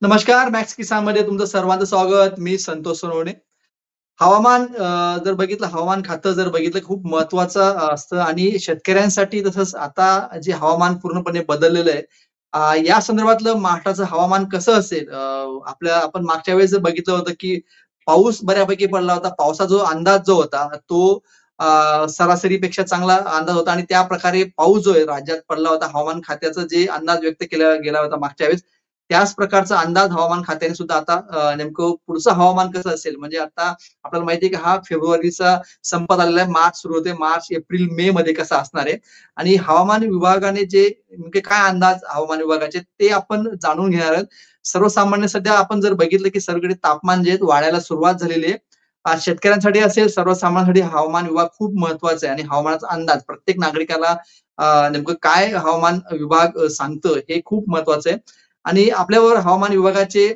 नमस्कार, मॅक्स किसानमध्ये तुमचं सर्वांचं स्वागत. मी संतोष सोनवणे. हवामान जर बघितलं हवामान खातं जर बघितलं खूप महत्त्वाचं असतं आणि शेतकऱ्यांसाठी तसंच आता जे हवामान पूर्णपणे बदललेलं आहे. या संदर्भातलं महाराष्ट्राचं हवामान कसं असेल? आपण मागच्या वेळेस जर बघितलं होतं, की पाऊस बऱ्यापैकी पडला होता. पावसाचा जो अंदाज जो होता तो सरासरीपेक्षा चांगला अंदाज होता आणि त्याप्रकारे पाऊस जो आहे राज्यात पडला होता. हवामान खात्याचा जे अंदाज व्यक्त केला गेला होता मागच्या वेळेस, त्याच प्रकारचा अंदाज हवामान खात्याने सुद्धा आता नेमकं पुढचं हवामान कसं असेल म्हणजे आता आपल्याला माहिती आहे की हा फेब्रुवारीचा संपत आलेला आहे. मार्च सुरू होते. मार्च, एप्रिल, मे मध्ये कसा असणार आहे आणि हवामान विभागाने जे नेमके काय अंदाज हवामान विभागाचे ते आपण जाणून घेणार आहोत. सर्वसामान्य सध्या आपण जर बघितलं की सगळीकडे तापमान जे आहे वाढायला सुरुवात झालेली आहे. शेतकऱ्यांसाठी असेल, सर्वसामान्यांसाठी हवामान विभाग खूप महत्वाचा आहे आणि हवामानाचा अंदाज प्रत्येक नागरिकाला नेमकं काय हवामान विभाग सांगतं हे खूप महत्वाचं आहे. आणि आपल्याबरोबर हवामान विभागाचे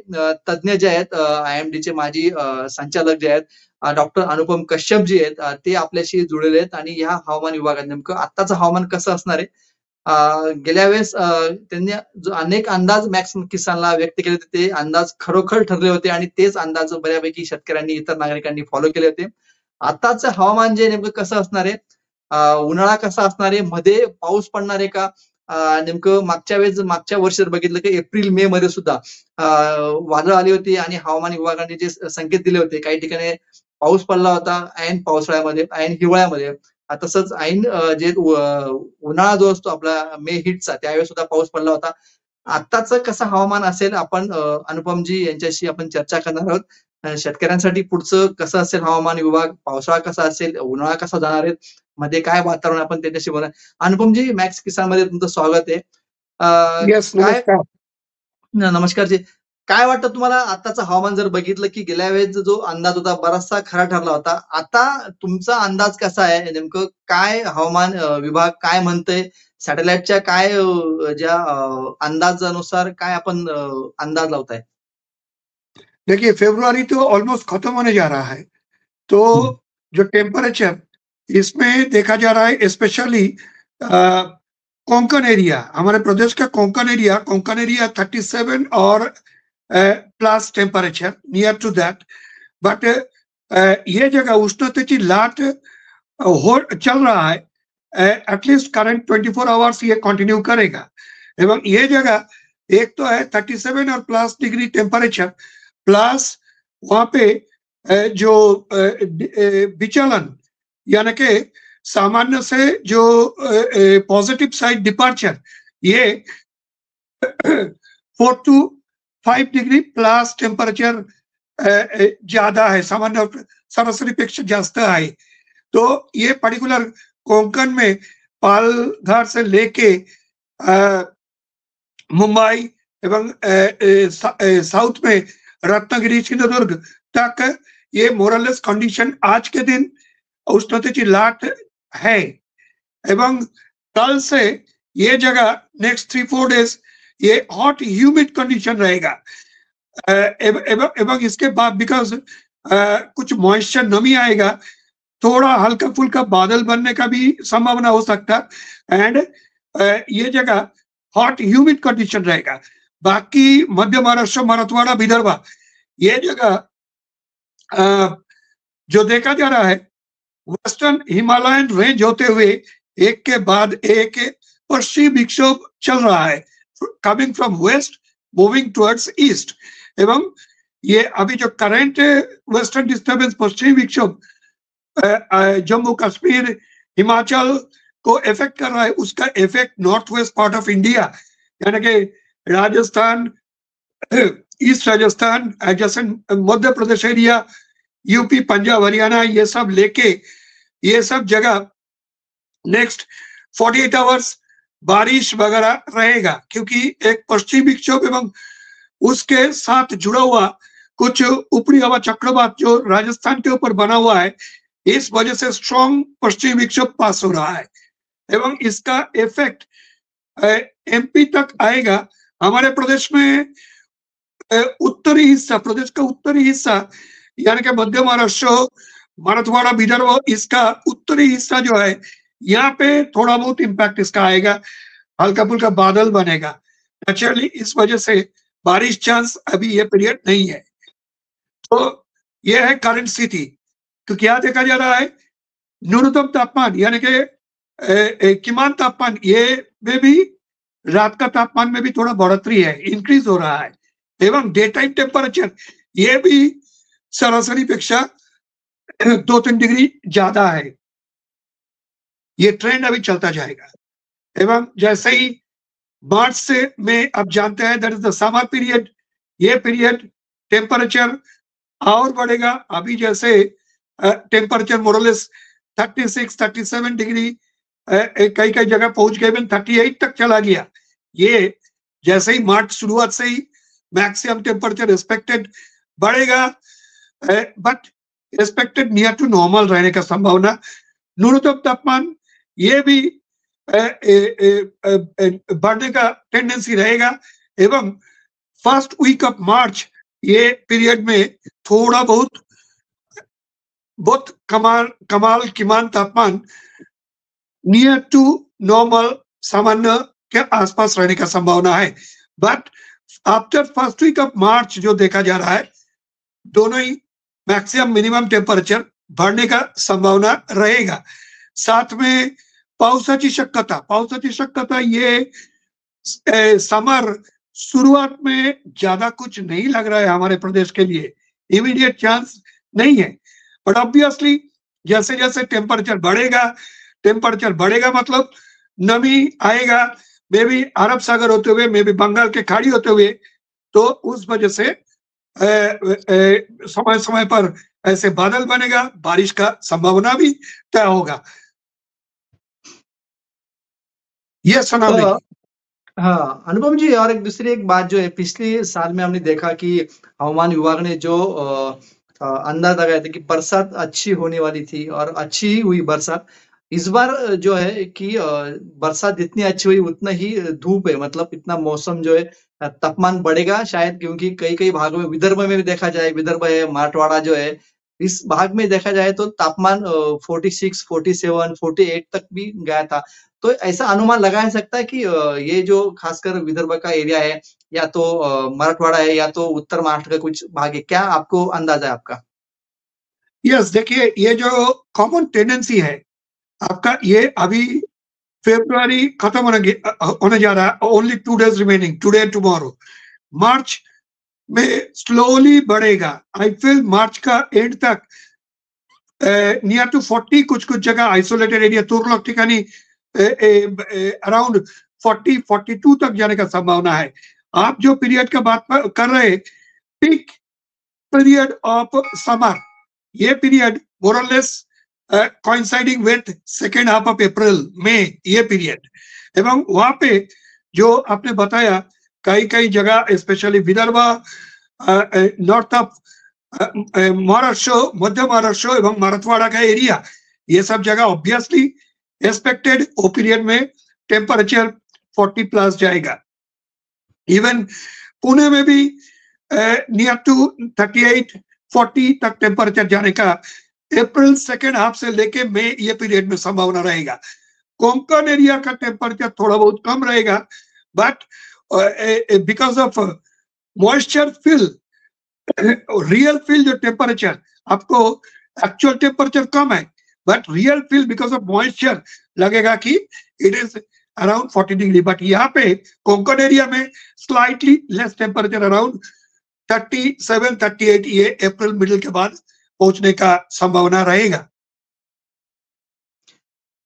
तज्ञ जे आहेत IMDचे माजी संचालक जे आहेत डॉक्टर अनुपम कश्यप जी आहेत ते आपल्याशी जुळलेले आहेत आणि ह्या हवामान विभागात नेमकं आत्ताचं हवामान कसं असणार आहे? गेल्या वेळेस त्यांनी जो अनेक अंदाज मॅक्स किसानला व्यक्त केले होते, ते अंदाज खरोखर ठरले होते आणि तेच अंदाज बऱ्यापैकी शेतकऱ्यांनी, इतर नागरिकांनी फॉलो केले होते. आताचं हवामान जे नेमकं कसं असणार आहे? उन्हाळा कसा असणार आहे? मध्ये पाऊस पडणार आहे का? नेमकं मागच्या वर्षी जर बघितलं की एप्रिल, मे मध्ये सुद्धा अ, वादळ आली होती आणि हवामान विभागाने जे संकेत दिले होते, काही ठिकाणी पाऊस पडला होता ऐन पावसाळ्यामध्ये, ऐन हिवाळ्यामध्ये. तसंच ऐन उन्हाळा जो असतो आपला मे हीटचा त्यावेळेस सुद्धा पाऊस पडला होता. आत्ताचं कसं हवामान असेल आपण अनुपमजी यांच्याशी आपण चर्चा करणार आहोत. शेतकऱ्यांसाठी पुढचं कसं असेल हवामान विभाग, पावसाळा कसा असेल, उन्हाळा कसा जाणार आहे, मध्ये काय वातावरण आपण त्यांच्याशी बोलणार. अनुपमजी मॅक्स किसानमध्ये तुमचं स्वागत आहे. अ, येस, काय नमस्कार. नमस्कार जी. काय वाटतं तुम्हाला आत्ताचं हवामान जर बघितलं, की गेल्या वेळेस जो अंदाज होता बराचसा खरा ठरला होता. आता तुमचा अंदाज कसा आहे? नेमकं काय हवामान विभाग काय म्हणतंय? सॅटेलाईटच्या काय ज्या अंदाजानुसार काय आपण अंदाज लावताय? देखिए, फ़रवरी तो ऑलमोस्ट खत्म होने जा रहा है। तो हं. जो टेम्परेचर इसमें देखा जा रहा है स्पेशली कोंकण एरिया, हमारे प्रदेश का कोंकण एरिया 37 और plus temperature near to that. But ये जगह उष्णतेची लाट चल रहा है। एटलीस्ट करंट 24 आवर्स ये कंटिन्यू करेगा एवं ये जगह एक तो है 37 और प्लस डिग्री टेम्परेचर प्लस वहां पे जो विचलन यानी कि सामान्य से जो पॉजिटिव साइड डिपार्चर ये 4 to 5 डिग्री प्लस टेम्परेचर ज्यादा है, सामान्य सरासरीपेक्षा जास्त आहे. तो ये पर्टिकुलर कोंकण में पालघर से लेके मुंबई एवं साउथ में रत्नागिरी सिंधुदुर्ग तक ये मोरलेस कंडीशन आज के दिन उष्णतेची लाट है एवं कल से ये जगह नेक्स्ट 3-4 डेज ये हॉट ह्यूमिड कंडीशन रहेगा एवं इसके बाद बिकॉज कुछ मॉइस्चर नमी आएगा, थोड़ा हल्का फुल्का बादल बनने का भी संभावना हो सकता एंड ये जगह हॉट ह्यूमिड कंडीशन रहेगा। बाकी मध्य महाराष्ट्र, मराठवाड़ा, विदर्भ ये जगह जो देखा जा रहा है वेस्टर्न हिमालयन रेंज होते हुए एक के बाद एक पश्चिमी विक्षोभ चल रहा है coming from west moving towards east एवं ये अभी जो करंट वेस्टर्न डिस्टर्बेंस पश्चिमी विक्षोभ जम्मू कश्मीर हिमाचल को इफेक्ट कर रहा है, उसका effect north west part of India यानी कि Rajasthan, east Rajasthan, adjacent Madhya Pradesh area, UP, Punjab, Haryana ये सब लेके ये सब जगह नेक्स्ट 48 आवर्स बारिश वगैरह रहेगा क्योंकि एक पश्चिमी विक्षोभ एवं उसके साथ जुड़ा हुआ कुछ ऊपरी हवा चक्रवात जो राजस्थान के ऊपर बना हुआ है, इस वजह से स्ट्रॉन्ग पश्चिमी विक्षोभ पास हो रहा है एवं इसका इफेक्ट एमपी तक आएगा। हमारे प्रदेश में उत्तरी हिस्सा, प्रदेश का उत्तरी हिस्सा यानी कि मध्य महाराष्ट्र, मराठवाड़ा, विदर्भ, इसका उत्तरी हिस्सा जो है यहाँ पे थोड़ा बहुत इम्पैक्ट इसका आएगा, हल्का फुल्का बादल बनेगा नेचुरली। इस वजह से बारिश चांस अभी ये पीरियड नहीं है। तो ये है करंट स्थिति। तो क्या देखा जा रहा है, न्यूनतम तापमान यानी कि किमान तापमान ये में भी रात का तापमान में भी थोड़ा बढ़ोतरी है, इंक्रीज हो रहा है, एवं डे टाइम टेम्परेचर ये भी सरासरी पेक्षा 2-3 डिग्री ज्यादा है। ये ट्रेंड अभी चलता जाएगा। एवं जैसे ही मार्च से में आप जानते हैं that is the summer period, ये पीरियड टेम्परेचर और बढ़ेगा। अभी जैसे टेम्परेचर मोरलेस 36-37 डिग्री कई कई जगह पहुंच गए, 38 तक चला गया। ये जैसे ही मार्च शुरुआत से ही मैक्सिमम टेम्परेचर एक्सपेक्टेड बढ़ेगा, but expected near to normal रहने का संभावना। न्यूनतम तापमान ये भी बढ़ने का टेंडेंसी रहेगा। एवं फर्स्ट वीक ऑफ मार्च ये पीरियड में थोड़ा बहुत कमाल किमान तापमान नियर टू नॉर्मल सामान्य के आसपास रहने का संभावना है। But after first week of March जो देखा जा रहा है, दोनों ही मैक्सिमम मिनिमम टेम्परेचर बढ़ने का संभावना रहेगा। साथ में पावसाची शक्यता ये समर शुरुआत में ज्यादा कुछ नहीं लग रहा है हमारे प्रदेश के लिए, इमीडिएट चांस नहीं है। बट ऑब्वियसली जैसे जैसे टेम्परेचर बढ़ेगा मतलब नमी आएगा, मे भी अरब सागर होते हुए, मे भी बंगाल के खाड़ी होते हुए, तो उस वजह से समय समय पर ऐसे बादल बनेगा, बारिश का संभावना भी तय होगा। ये सुना तो हाँ अनुपम जी, और दूसरी एक बात जो है, पिछले साल में हमने देखा कि हवामान विभाग ने जो अंदाज लगाया था कि बरसात अच्छी होने वाली थी और अच्छी ही हुई बरसात। इस बार जो है कि बरसात जितनी अच्छी हुई उतना ही धूप है, मतलब इतना मौसम जो है तापमान बढ़ेगा शायद, क्योंकि कई भागों में, विदर्भ में भी देखा जाए, विदर्भ है, मराठवाड़ा जो है, इस भाग में देखा जाए तो तापमान 46, 47, 48 तक भी गया था। तो ऐसा अनुमान लगाया जा सकता है कि ये जो खासकर विदर्भ का एरिया है, या तो मराठवाड़ा है, या तो उत्तर महाराष्ट्र का कुछ भाग है, क्या आपको अंदाजा है आपका? यस, देखिए ये जो कॉमन टेंडेंसी है आपका, ये अभी फरवरी खत्म होने जा रहा है, only 2 days remaining, today tomorrow. March में स्लोली बढ़ेगा। आई फील मार्च का एंड तक नियर टू 40, कुछ जगह आइसोलेटेड एरिया तुरलक ठिकानी अराउंड 40-42 तक जाने का संभावना है। आप जो पीरियड का बात कर रहे, पीक पीरियड ऑफ समर, ये पीरियड मोर और less coinciding with second half of April, May, ये पीरियड। एवं वहां पे जो आपने बताया कई जगह specially Vidarbha, north of Maharashtra, मध्य महाराष्ट्र एवं मराठवाड़ा का एरिया, ये सब जगह ऑब्वियसली एक्सपेक्टेड वो पीरियड में टेम्परेचर 40+ जाएगा। इवन पुणे में भी नियर टू 38-40 तक टेम्परेचर जाने का अप्रैल सेकेंड हाफ से लेके मई ये पीरियड में संभावना रहेगा। कोंकण एरिया का टेम्परेचर थोड़ा बहुत कम रहेगा, but because of moisture feel, real feel जो टेम्परेचर, आपको एक्चुअल टेम्परेचर कम है, but real feel because of moisture लगेगा कि it is around 40 degree. But यहाँ पे कोंकण एरिया में स्लाइटली लेस टेम्परेचर, अराउंड 37-38, ये अप्रैल मिडिल के बाद पहुंचने का संभावना रहेगा।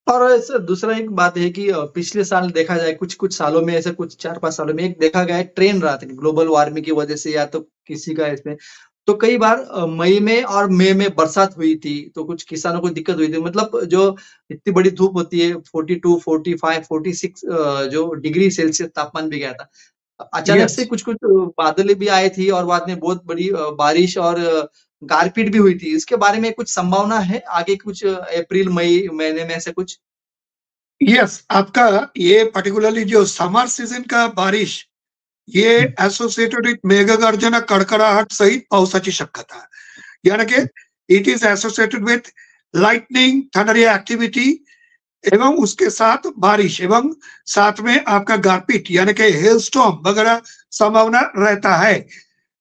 और सर दूसरा एक बात है कि पिछले साल देखा जाए, कुछ सालों में, ऐसे कुछ 4-5 सालों में एक देखा गया ट्रेंड रहा था कि ग्लोबल वार्मिंग की वजह से या तो किसी का इसमें, तो कई बार मई में और मई में बरसात हुई थी, तो कुछ किसानों को दिक्कत हुई थी। मतलब जो इतनी बड़ी धूप होती है, 42, 45, 46 जो डिग्री सेल्सियस तापमान भी गया था। अचानक से कुछ बादल भी आए थी और बाद में बहुत बड़ी बारिश और गारपीट भी हुई थी। इसके बारे में कुछ संभावना है आगे, कुछ अप्रैल मई महीने में ऐसे कुछ? यस, आपका ये पर्टिकुलरली जो समर सीजन का बारिश, ये एसोसिएटेड विथ मेघगर्जना, कड़कड़ाहट सहित पावसाची शक्यता, यानी कि it is associated with lightning, thundery activity, एवं उसके साथ बारिश, एवं साथ में आपका गारपीट यानी कि हेल स्टॉर्म वगैरह संभावना रहता है।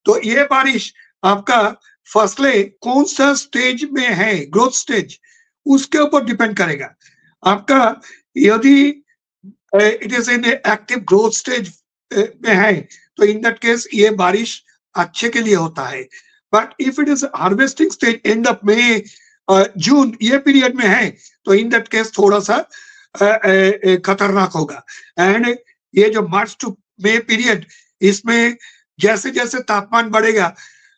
तो ये बारिश आपका फसलें कौन सा स्टेज में है, ग्रोथ स्टेज, उसके ऊपर डिपेंड करेगा। आपका यदि it is in active growth stage में है तो इन दैट केस ये बारिश अच्छे के लिए होता है। But if it is harvesting stage, end of May June ये पीरियड में है तो इन दैट केस थोड़ा सा खतरनाक होगा। एंड ये जो मार्च टू मई पीरियड, इसमें जैसे जैसे तापमान बढ़ेगा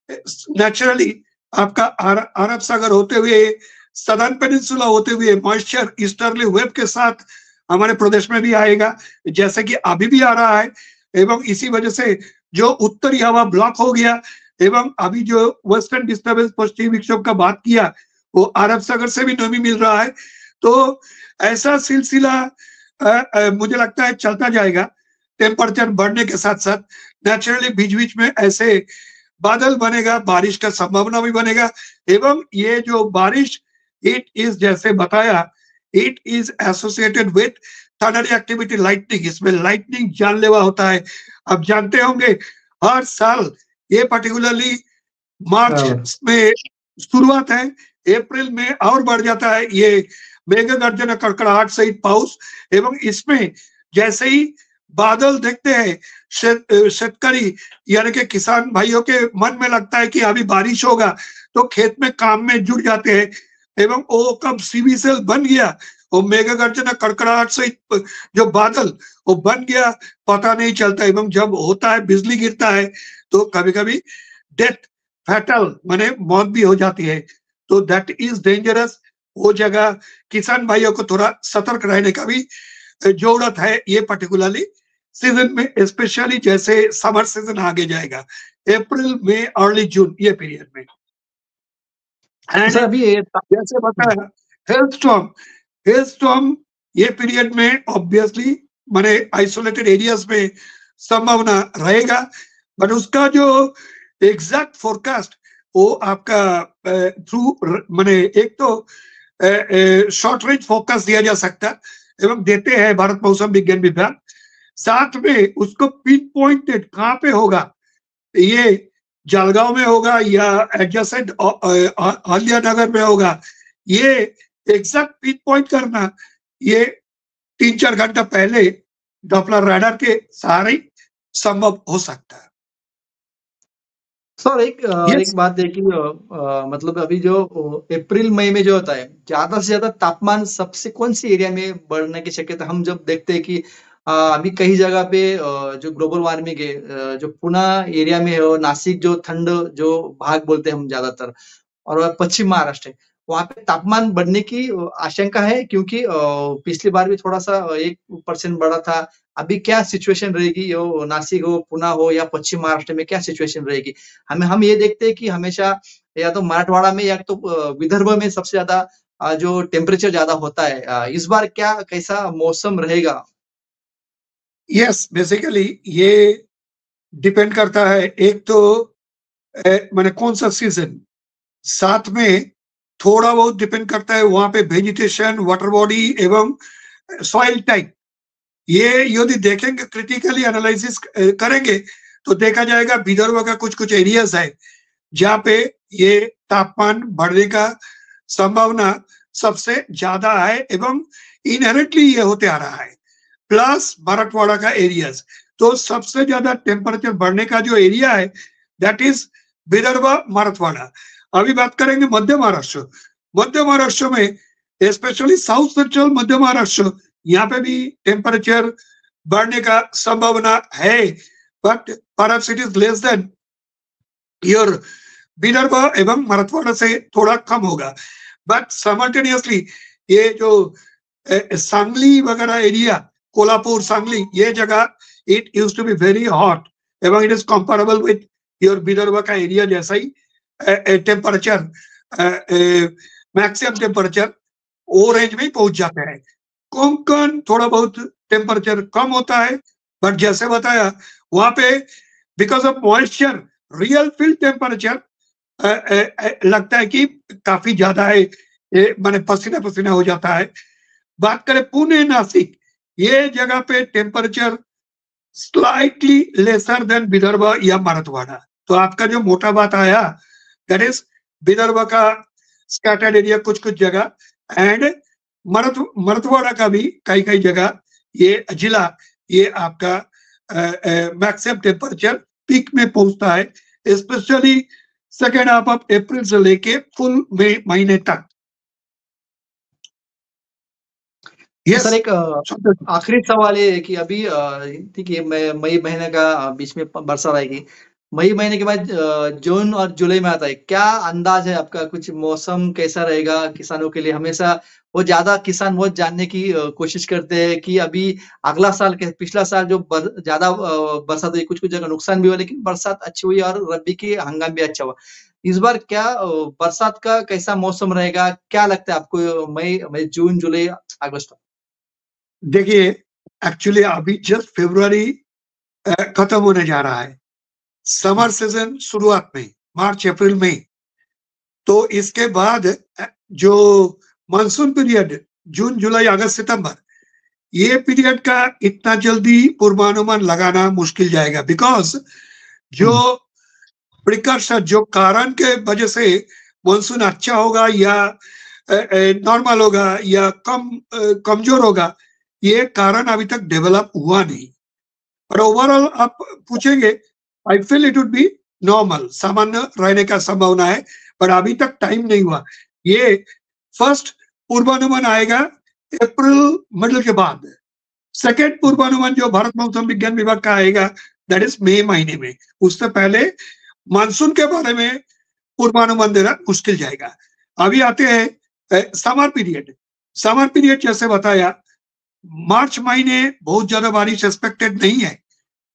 नेचुरली आपका अरब सागर होते हुए, सदर्न पेनिनसुला होते हुए मॉइस्चर ईस्टर्ली वेव के साथ हमारे प्रदेश में भी आएगा, जैसे कि अभी भी आ रहा है। एवं इसी वजह से जो उत्तरी हवा ब्लॉक हो गया, एवं अभी जो वेस्टर्न डिस्टर्बेंस, पश्चिमी विक्षोभ का बात किया, वो अरब सागर से भी नमी मिल रहा है। तो ऐसा सिलसिला मुझे लगता है चलता जाएगा। टेम्परेचर बढ़ने के साथ साथ नेचुरली बीच बीच में ऐसे बादल बनेगा, बारिश का संभावना भी बनेगा। एवं ये जो बारिश, इट इज जैसे बताया, it is associated with thunder activity, lightning. इसमें लाइटनिंग जानलेवा होता है। आप जानते होंगे हर साल ये पर्टिकुलरली मार्च में शुरुआत है, अप्रैल में और बढ़ जाता है ये मेघ गर्जन, कड़कड़ाहट सहित पाउस। एवं इसमें जैसे ही बादल देखते हैं शेतकरी यानी कि किसान भाइयों के मन में लगता है कि अभी बारिश होगा, तो खेत में काम में जुट जाते हैं। एवं वो कब सीबी सेल बन गया, वो मेघ गर्जन कड़कड़ाहट से जो बादल वो बन गया पता नहीं चलता। एवं जब होता है, बिजली गिरता है, तो कभी कभी डेथ, फैटल माने मौत भी हो जाती है। तो दैट इज डेंजरस। वो जगह किसान भाइयों को थोड़ा सतर्क रहने का भी जरूरत है ये पर्टिकुलरली सीजन में, स्पेशली जैसे समर सीजन आगे जाएगा, अप्रैल में, अर्ली जून ये पीरियड में। सर अभी जैसे बताया हेल स्टॉर्म ये पीरियड में ऑब्वियसली माने आइसोलेटेड एरियाज में संभावना रहेगा। बट उसका जो एग्जैक्ट फोरकास्ट वो आपका थ्रू माने एक तो शॉर्ट रेंज फोरकास्ट दिया जा सकता एवं देते हैं भारत मौसम विज्ञान विभाग। साथ में उसको पिन पॉइंटेड कहाँ पे होगा, ये जलगांव में होगा या एडजेसेंट अहल्यानगर में होगा, ये एग्जैक्ट पिन पॉइंट करना ये 3-4 घंटा पहले डॉपलर रडार के सहारे संभव हो सकता है। सर एक बात है कि मतलब अभी जो अप्रैल मई में जो होता है, ज्यादा से ज्यादा तापमान सबसे कौन सी एरिया में बढ़ने की शक्यता, हम जब देखते हैं कि अभी कई जगह पे जो ग्लोबल वार्मिंग है, जो पुणे एरिया में है, नासिक जो ठंड जो भाग बोलते हैं हम ज्यादातर, और पश्चिम महाराष्ट्र है, वहाँ पे तापमान बढ़ने की आशंका है, क्योंकि पिछली बार भी थोड़ा सा 1% बढ़ा था। अभी क्या सिचुएशन रहेगी, यो नासिक हो, पुणे हो या पश्चिम महाराष्ट्र में क्या सिचुएशन रहेगी? हम ये देखते हैं कि हमेशा या तो मराठवाड़ा में या तो विदर्भ में सबसे ज्यादा जो टेम्परेचर ज्यादा होता है। इस बार क्या कैसा मौसम रहेगा? यस, बेसिकली ये डिपेंड करता है, एक तो मैंने कौन सा सीजन, साथ में थोड़ा बहुत डिपेंड करता है वहां पे वेजिटेशन, वाटर बॉडी एवं सॉइल टाइप। ये यदि देखेंगे, क्रिटिकली एनालिसिस करेंगे तो देखा जाएगा विदर्भ का कुछ कुछ एरियाज है जहाँ पे ये तापमान बढ़ने का संभावना सबसे ज्यादा है एवं इनहेरेंटली ये होते आ रहा है। प्लस मराठवाड़ा का एरियाज, तो सबसे ज्यादा टेम्परेचर बढ़ने का जो एरिया है दैट इज विदर्भ, मराठवाड़ा। अभी बात करेंगे मध्य महाराष्ट्र। मध्य महाराष्ट्र में स्पेशली साउथ सेंट्रल मध्य महाराष्ट्र, यहाँ पे भी टेम्परेचर बढ़ने का संभावना है, but perhaps it is less than your Vidarbha एवं मराठवाड़ा से थोड़ा कम होगा। बट साइमल्टेनियसली ये जो सांगली वगैरह एरिया, कोल्हापुर, सांगली, ये जगह it used to be very hot एवं it is comparable with your Vidarbha का एरिया जैसा ही टेम्परेचर, मैक्सिमम टेम्परेचर वो रेंज में पहुंच जाते हैं। कोंकण थोड़ा बहुत टेम्परेचर कम होता है, बट जैसे बताया वहां पे because of moisture real field temperature लगता है कि काफी ज्यादा है, माने पसीना पसीना हो जाता है। बात करें पुणे, नासिक, ये जगह पे temperature slightly lesser than Vidarbha या मराठवाड़ा। तो आपका जो मोटा बात आया दैट इज विदर्भ का स्कैटर्ड एरिया कुछ कुछ जगह, एंड मराठवाड़ा का भी कई कई जगह ये जिला ये आपका मैक्सिमम टेम्परेचर पीक में पहुंचता है, specially second half of April से लेके फुल मई महीने तक। yes. सर एक आखिरी सवाल ये है कि अभी ठीक है मई महीने का बीच में बरसात आएगी, मई महीने के बाद जून और जुलाई में आता है, क्या अंदाज है आपका? कुछ मौसम कैसा रहेगा किसानों के लिए? हमेशा वो ज्यादा किसान वो जानने की कोशिश करते हैं कि अभी अगला साल के पिछला साल जो ज्यादा बरसात हुई, कुछ कुछ जगह नुकसान भी हुआ, लेकिन बरसात अच्छी हुई और रबी की हंगाम भी अच्छा हुआ। इस बार क्या बरसात का कैसा मौसम रहेगा? क्या लगता है आपको मई जून जुलाई अगस्त? देखिए एक्चुअली अभी जस्ट फरवरी खत्म होने जा रहा है, समर सीजन शुरुआत में मार्च अप्रैल में, तो इसके बाद जो मानसून पीरियड जून जुलाई अगस्त सितंबर, ये पीरियड का इतना जल्दी पूर्वानुमान लगाना मुश्किल जाएगा, बिकॉज जो प्रिकॉशन जो कारण के वजह से मानसून अच्छा होगा या नॉर्मल होगा या कमजोर होगा, ये कारण अभी तक डेवलप हुआ नहीं। पर ओवरऑल आप पूछेंगे, I feel it would be normal, सामान्य रहने का संभावना है, पर अभी तक टाइम नहीं हुआ। ये फर्स्ट पूर्वानुमान आएगा अप्रैल मिडल के बाद, सेकेंड पूर्वानुमान जो भारत मौसम विज्ञान विभाग का आएगा दैट इज मई महीने में। उससे पहले मानसून के बारे में पूर्वानुमान देना मुश्किल जाएगा। अभी आते हैं समर पीरियड। समर पीरियड जैसे बताया, मार्च महीने बहुत ज्यादा बारिश एक्सपेक्टेड नहीं है,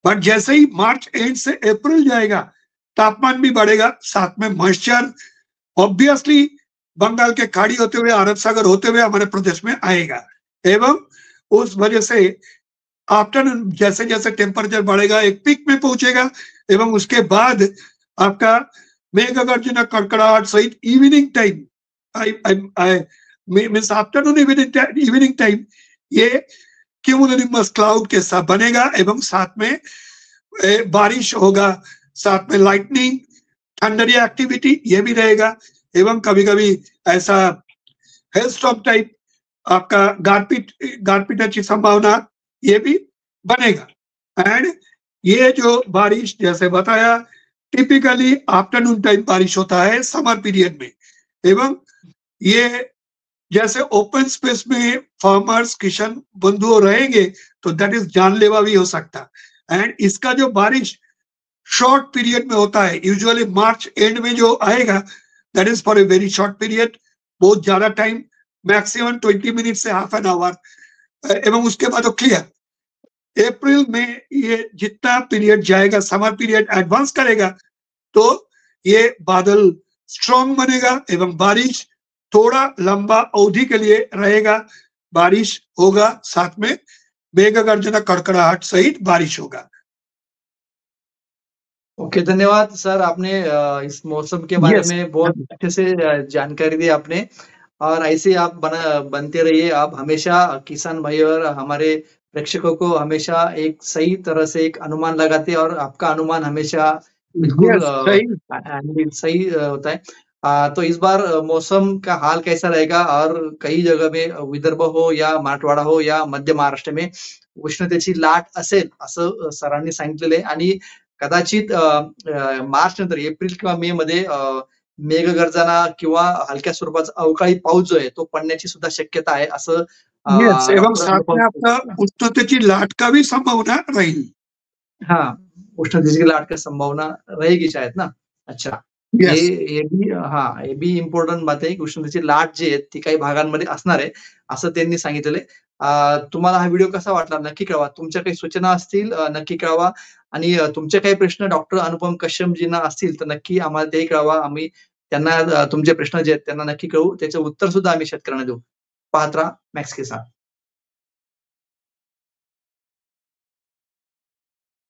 बट जैसे ही मार्च एंड से अप्रैल जाएगा तापमान भी बढ़ेगा, साथ में मॉइस्चर ऑब्वियसली बंगाल के खाड़ी होते हुए अरब सागर होते हुए हमारे प्रदेश में आएगा, एवं उस वजह से आफ्टरनून जैसे जैसे टेम्परेचर बढ़ेगा एक पीक में पहुंचेगा, एवं उसके बाद आपका मेघ गर्जना कड़कड़ाहट सहित evening time means afternoon evening time ये क्यूमुलोनिमस क्लाउड के साथ बनेगा, एवं साथ में बारिश होगा, साथ में लाइटनिंग थंडरी एक्टिविटी ये भी रहेगा, एवं कभी कभी ऐसा हेलस्टॉर्म टाइप आपका गारपीट की संभावना ये भी बनेगा। एंड ये जो बारिश जैसे बताया टिपिकली आफ्टरनून टाइम बारिश होता है समर पीरियड में, एवं ये जैसे ओपन स्पेस में फार्मर्स किसान बंधु रहेंगे तो दैट इज जानलेवा भी हो सकता। एंड इसका जो बारिश शॉर्ट पीरियड में होता है, यूजुअली मार्च एंड में जो आएगा that is for a very short period, बहुत ज्यादा टाइम, मैक्सिमम 20 मिनट से हाफ एन आवर, एवं उसके बाद क्लियर। अप्रैल में ये जितना पीरियड जाएगा समर पीरियड एडवांस करेगा तो ये बादल स्ट्रॉन्ग बनेगा, एवं बारिश थोड़ा लंबा अवधि के लिए रहेगा, बारिश होगा, साथ में मेघ गर्जना कड़कड़ाहट सहित बारिश होगा। ओके, धन्यवाद सर, आपने इस मौसम के बारे में बहुत अच्छे से जानकारी दी आपने, और ऐसे आप बनते रहिए। आप हमेशा किसान भाई और हमारे प्रेक्षकों को हमेशा एक सही तरह से एक अनुमान लगाते हैं, और आपका अनुमान हमेशा बिल्कुल सही होता है। तो इस बार मौसम का हाल कैसा रहेगा, और कई जगह में विदर्भ हो या मराठवाडा हो या मध्य महाराष्ट्र में उष्णतेची लाट असेल असं सरांनी सांगितलेलं आहे, आणि कदाचित मार्च नंतर एप्रिल किंवा मे मध्ये मेघगर्जना किंवा हलक्या स्वरूपाचा अवकाळी पाऊस जो आहे तो पडण्याची सुद्धा शक्यता आहे असं एवं साथ में आपका उष्णतेची लाट का भी संभावना रहेगी। हाँ, उष्णतेची लाट का संभावना रहेगी शायद ना। अच्छा, ये भी इम्पॉर्टंट बात आहे की उष्णतेची लाट जी आहे ती काही भागांमध्ये असणार आहे असं त्यांनी सांगितलेलं आहे। तुम्हाला हा व्हिडिओ कसा वाटला नक्की कळवा, तुमच्या काही सूचना असतील नक्की कळवा, आणि तुमचे काही प्रश्न डॉक्टर अनुपम कश्यपजींना असतील तर नक्की आम्हाला तेही कळवा, आम्ही त्यांना तुमचे प्रश्न जे आहेत त्यांना नक्की कळवू, त्याचं उत्तर सुद्धा आम्ही शेतकऱ्यांना देऊ। पाहत राहा मॅक्स किसान।